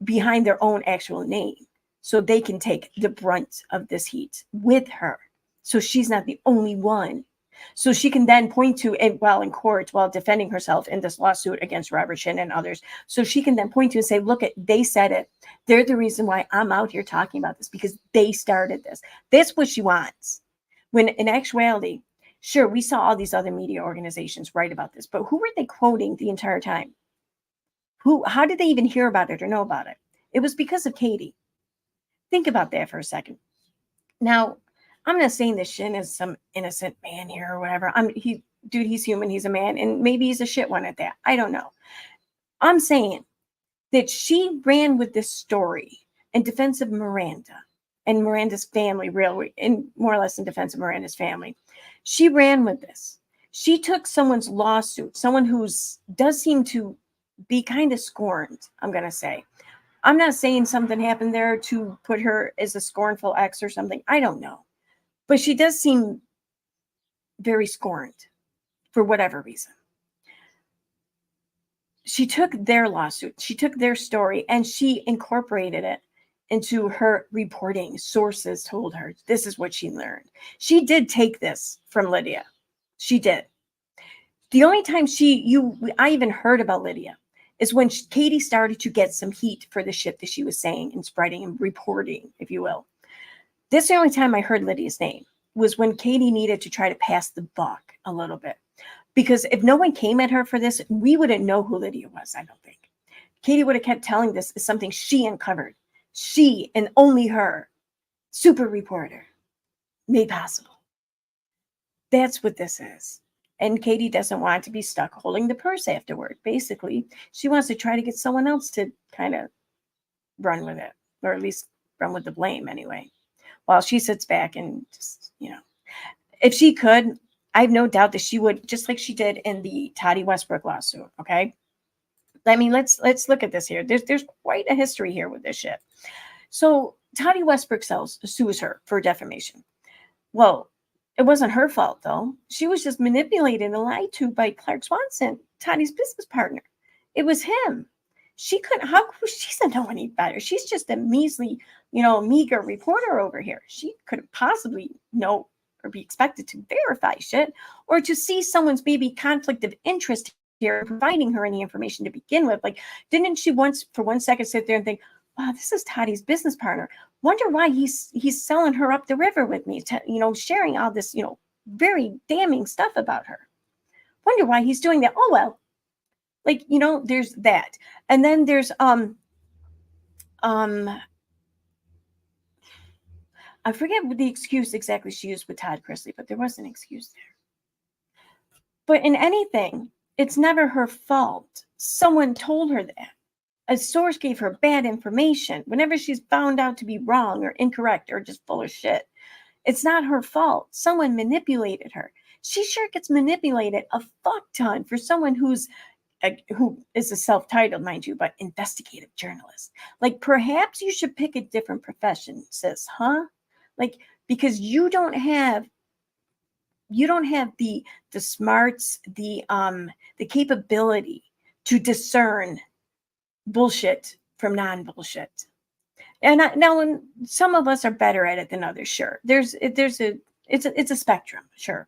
behind their own actual name, so they can take the brunt of this heat with her, so she's not the only one. So she can then point to it while in court, while defending herself in this lawsuit against Robert Shin and others. So she can then point to and say, look, they said it. They're the reason why I'm out here talking about this, because they started this. That's what she wants. When in actuality, sure, we saw all these other media organizations write about this, but who were they quoting the entire time? How did they even hear about it or know about it? It was because of Katie. Think about that for a second. Now, I'm not saying that Shin is some innocent man here or whatever. He's human. He's a man, and maybe he's a shit one at that. I don't know. I'm saying that she ran with this story in defense of Miranda and Miranda's family, really, and more or less in defense of Miranda's family. She ran with this. She took someone's lawsuit, someone who's does seem to be kind of scorned, I'm going to say. I'm not saying something happened there to put her as a scornful ex or something. I don't know. But she does seem very scorned for whatever reason. She took their lawsuit, she took their story, and she incorporated it into her reporting. Sources told her this is what she learned. She did take this from Lydia. She did. The only time I even heard about Lydia is when Katie started to get some heat for the shit that she was saying and spreading and reporting, if you will. This is the only time I heard Lydia's name, was when Katie needed to try to pass the buck a little bit. Because if no one came at her for this, we wouldn't know who Lydia was, I don't think. Katie would have kept telling this as something she uncovered. She, and only her, super reporter, made possible. That's what this is. And Katie doesn't want to be stuck holding the purse afterward. Basically, she wants to try to get someone else to kind of run with it, or at least run with the blame anyway, while she sits back and just, you know, if she could, I have no doubt that she would, just like she did in the Toddy Westbrook lawsuit. Okay. I mean, let's look at this here. There's quite a history here with this shit. So Toddy Westbrook sues her for defamation. Well, it wasn't her fault though. She was just manipulated and lied to by Clark Swanson, Toddy's business partner. It was him. She doesn't know any better. She's just a measly, meager reporter over here. She couldn't possibly know or be expected to verify shit, or to see someone's maybe conflict of interest here, providing her any information to begin with. Like, didn't she once for 1 second sit there and think, wow, this is Toddy's business partner. Wonder why he's selling her up the river with me, sharing all this, very damning stuff about her. Wonder why he's doing that. Oh, well, there's that. And then there's, I forget what the excuse exactly she used with Todd Chrisley, but there was an excuse there. But in anything, it's never her fault. Someone told her that. A source gave her bad information. Whenever she's found out to be wrong or incorrect or just full of shit, it's not her fault. Someone manipulated her. She sure gets manipulated a fuck ton for someone who is a self-titled, mind you, but investigative journalist. Like, perhaps you should pick a different profession, sis, huh? Like, because you don't have the smarts, the capability to discern bullshit from non-bullshit. And now, some of us are better at it than others. Sure, it's a spectrum, sure,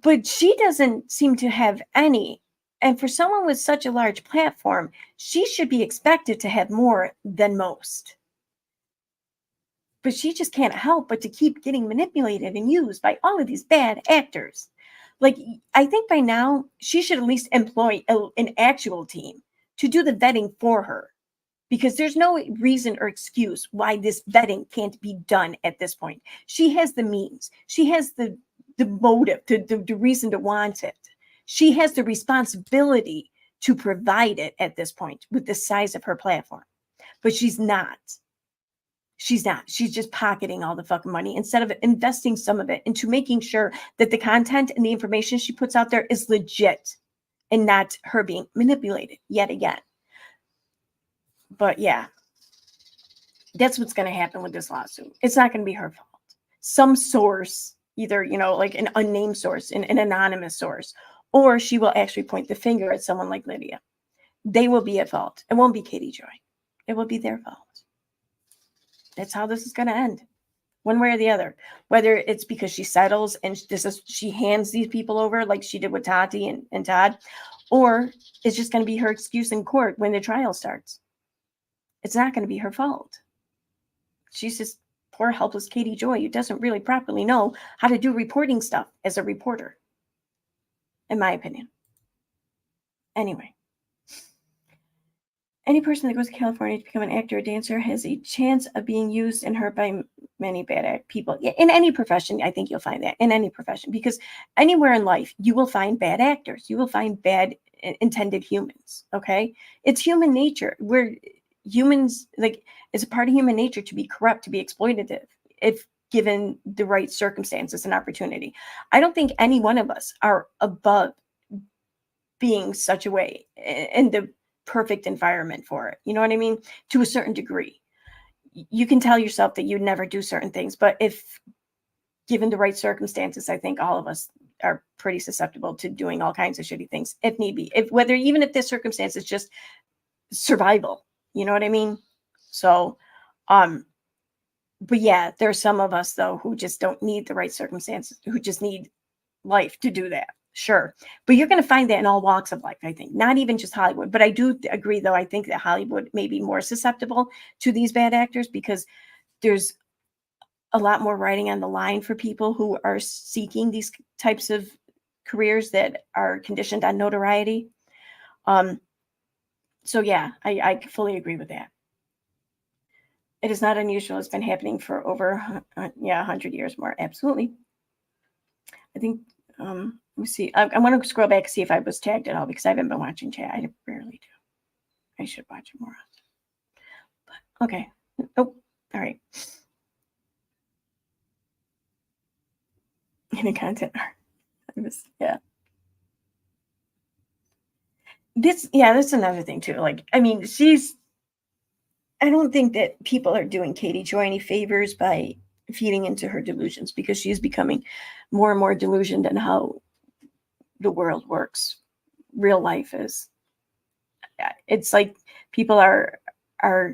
but she doesn't seem to have any. And for someone with such a large platform, she should be expected to have more than most. But she just can't help but to keep getting manipulated and used by all of these bad actors. Like, I think by now she should at least employ an actual team to do the vetting for her, because there's no reason or excuse why this vetting can't be done at this point. She has the means. She has the motive, the reason to want it. She has the responsibility to provide it at this point with the size of her platform. But she's not. She's not. She's just pocketing all the fucking money instead of investing some of it into making sure that the content and the information she puts out there is legit and not her being manipulated yet again. But yeah, that's what's going to happen with this lawsuit. It's not going to be her fault. Some source, either, like an unnamed source, an anonymous source, or she will actually point the finger at someone like Lydia. They will be at fault. It won't be Katie Joy. It will be their fault. That's how this is going to end, one way or the other. Whether it's because she settles and she hands these people over like she did with Tati and Todd, or it's just going to be her excuse in court when the trial starts. It's not going to be her fault. She's just poor, helpless Katie Joy who doesn't really properly know how to do reporting stuff as a reporter, in my opinion. Anyway, any person that goes to California to become an actor or dancer has a chance of being used and hurt by many bad people. In any profession, I think you'll find that. In any profession, because anywhere in life, you will find bad actors. You will find bad intended humans, okay? It's human nature. We're humans, like, it's a part of human nature to be corrupt, to be exploitative, if given the right circumstances and opportunity. I don't think any one of us are above being such a way in the perfect environment for it. You know what I mean? To a certain degree. You can tell yourself that you'd never do certain things, but if given the right circumstances, I think all of us are pretty susceptible to doing all kinds of shitty things if need be. Even if the circumstance is just survival. You know what I mean? So, but yeah, there are some of us though who just don't need the right circumstances, who just need life to do that. Sure. But you're going to find that in all walks of life, I think, not even just Hollywood. But I do agree, though, I think that Hollywood may be more susceptible to these bad actors because there's a lot more writing on the line for people who are seeking these types of careers that are conditioned on notoriety. So yeah, I fully agree with that. It is not unusual. It's been happening for over 100 years more. Absolutely. I think, let me see. I want to scroll back and see if I was tagged at all because I haven't been watching chat. I rarely do. I should watch it more often. But, okay. Oh, all right. In the content art. Yeah. That's another thing too. Like, I mean, I don't think that people are doing Katie Joy any favors by feeding into her delusions because she's becoming more and more delusioned in how the world works. Real life is. It's like people are I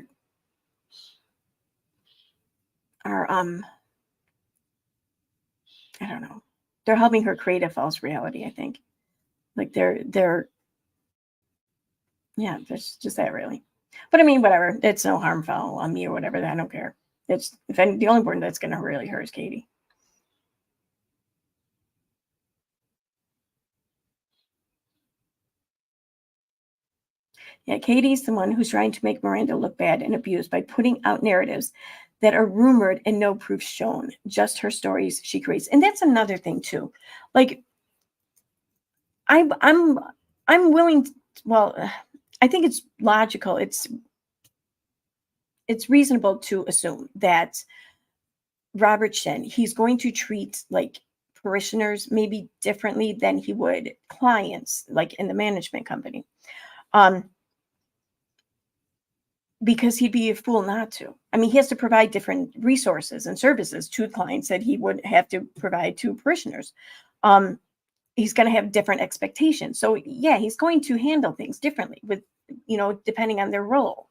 don't know. They're helping her create a false reality, I think. Like there's just that really. But I mean, whatever. It's no harm foul on me or whatever. I don't care. It's the only one that's gonna really hurt is Katie. Yeah, Katie's the one who's trying to make Miranda look bad and abused by putting out narratives that are rumored and no proof shown, just her stories she creates. And that's another thing too. Like, I'm willing to, well, I think it's logical. It's reasonable to assume that Robert Shin, he's going to treat like parishioners maybe differently than he would clients, like in the management company. Because he'd be a fool not to. I mean, he has to provide different resources and services to clients that he would have to provide to parishioners. He's going to have different expectations. So yeah, he's going to handle things differently with, depending on their role.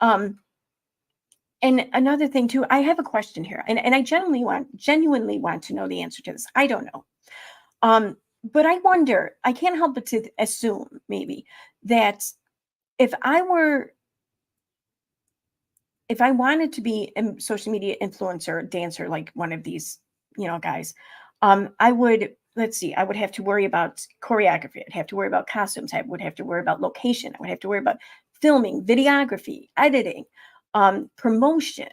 And another thing too, I have a question here, and I genuinely want to know the answer to this. I don't know. But I wonder, I can't help but to assume maybe that if I wanted to be a social media influencer, dancer, like one of these, guys, I would, I would have to worry about choreography. I'd have to worry about costumes. I would have to worry about location. I would have to worry about filming, videography, editing, promotion,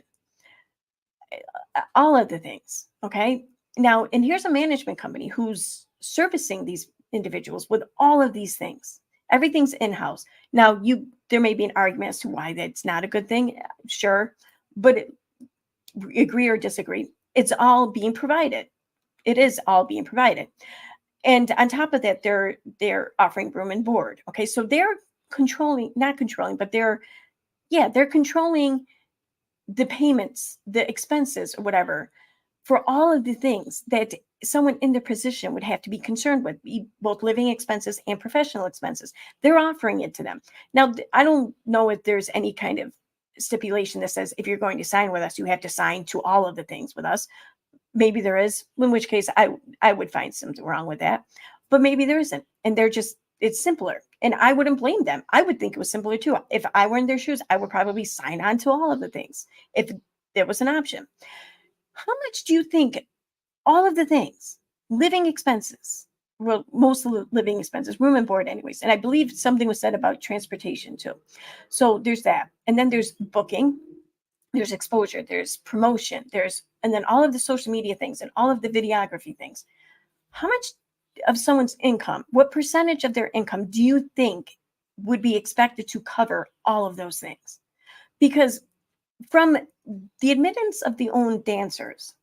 all of the things. Okay. Now, and here's a management company who's servicing these individuals with all of these things. Everything's in-house. Now, there may be an argument as to why that's not a good thing. Sure. But agree or disagree, it's all being provided. It is all being provided. And on top of that, they're offering room and board. Okay. So they're not controlling, but they're controlling the payments, the expenses, or whatever, for all of the things that someone in their position would have to be concerned with, both living expenses and professional expenses. They're offering it to them. Now, I don't know if there's any kind of stipulation that says if you're going to sign with us, you have to sign to all of the things with us. Maybe there is, in which case I would find something wrong with that. But maybe there isn't. And it's simpler. And I wouldn't blame them. I would think it was simpler too. If I were in their shoes, I would probably sign on to all of the things if there was an option. How much do you think all of the things, living expenses, well, most of the living expenses, room and board anyways, and I believe something was said about transportation too. So there's that. And then there's booking, there's exposure, there's promotion, and then all of the social media things and all of the videography things. How much of someone's income, what percentage of their income do you think would be expected to cover all of those things? Because from the admittance of the own dancers,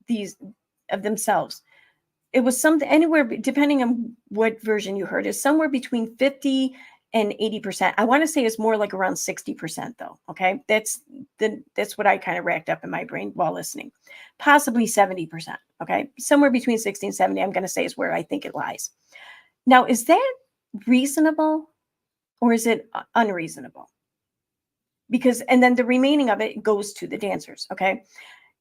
these of themselves, it was something anywhere, depending on what version you heard, is somewhere between 50 and 80%. I want to say it's more like around 60% though. Okay. That's what I kind of racked up in my brain while listening. Possibly 70%. Okay. Somewhere between 60 and 70, I'm going to say is where I think it lies. Now, is that reasonable or is it unreasonable? Because, and then the remaining of it goes to the dancers. Okay.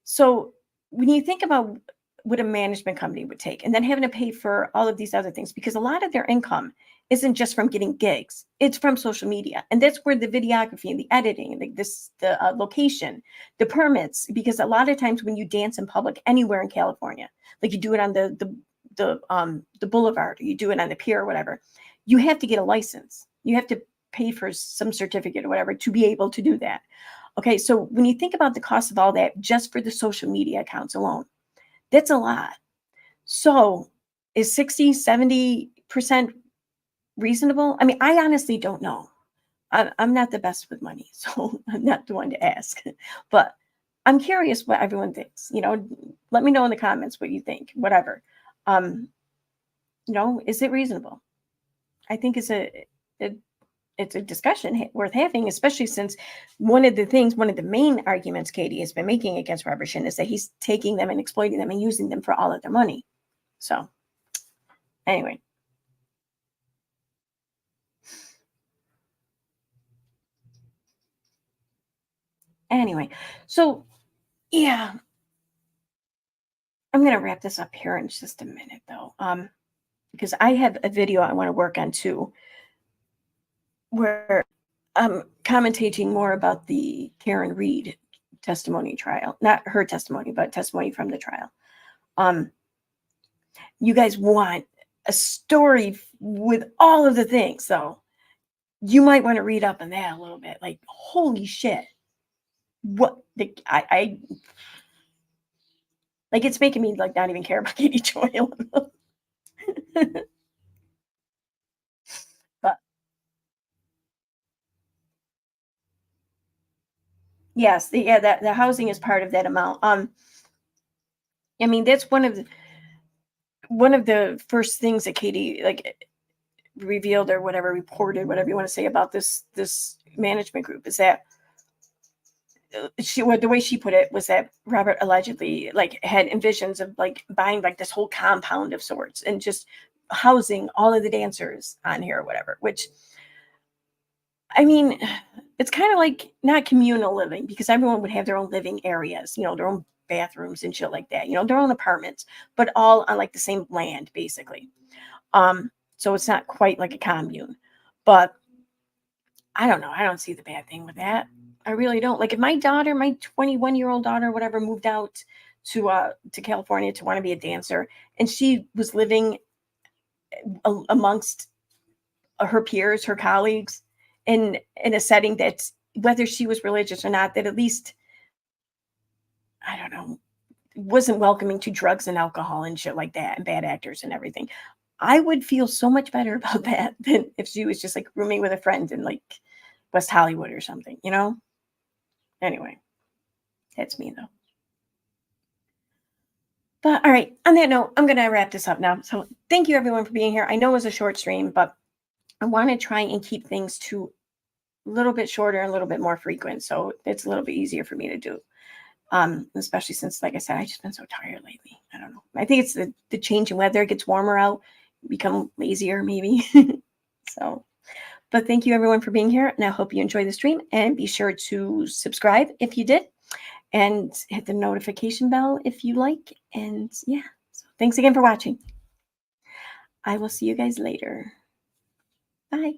So when you think about what a management company would take and then having to pay for all of these other things, because a lot of their income isn't just from getting gigs, it's from social media. And that's where the videography and the editing and the location, the permits, because a lot of times when you dance in public anywhere in California, like you do it on the boulevard, or you do it on the pier or whatever, you have to get a license. You have to pay for some certificate or whatever to be able to do that. Okay, so when you think about the cost of all that just for the social media accounts alone, that's a lot. So is 60, 70% reasonable? I mean, I honestly don't know. I'm not the best with money, so I'm not the one to ask. But I'm curious what everyone thinks. Let me know in the comments what you think, whatever. Is it reasonable? I think it's a discussion worth having, especially since one of the main arguments Katie has been making against Robert Shin is that he's taking them and exploiting them and using them for all of their money. So anyway. So yeah, I'm going to wrap this up here in just a minute though. Because I have a video I want to work on too, where I'm commentating more about the Karen Reed testimony trial, not her testimony, but testimony from the trial. You guys want a story with all of the things, so you might want to read up on that a little bit. Like, holy shit. what I like, it's making me like not even care about Katie Joy. But yes, that the housing is part of that amount. I mean, that's one of the first things that Katie like revealed or whatever, reported, whatever you want to say about this management group, is that the way she put it was that Robert allegedly like had envisions of like buying like this whole compound of sorts and just housing all of the dancers on here or whatever, which I mean, it's kind of like not communal living because everyone would have their own living areas, their own bathrooms and shit like that, their own apartments, but all on like the same land basically. So it's not quite like a commune, but I don't know. I don't see the bad thing with that. I really don't. Like if my 21-year-old daughter, whatever, moved out to California to want to be a dancer, and she was living amongst her peers, her colleagues, in a setting that's whether she was religious or not, that at least I don't know wasn't welcoming to drugs and alcohol and shit like that and bad actors and everything. I would feel so much better about that than if she was just like rooming with a friend in like West Hollywood or something, Anyway, that's me though. But all right, on that note, I'm going to wrap this up now. So thank you everyone for being here. I know it was a short stream, but I want to try and keep things to a little bit shorter and a little bit more frequent. So it's a little bit easier for me to do. Especially since, like I said, I just been so tired lately. I don't know. I think it's the change in weather. It gets warmer out, become lazier maybe. So, but thank you everyone for being here, and I hope you enjoy the stream. And be sure to subscribe if you did, and hit the notification bell if you like. And yeah, so thanks again for watching. I will see you guys later. Bye.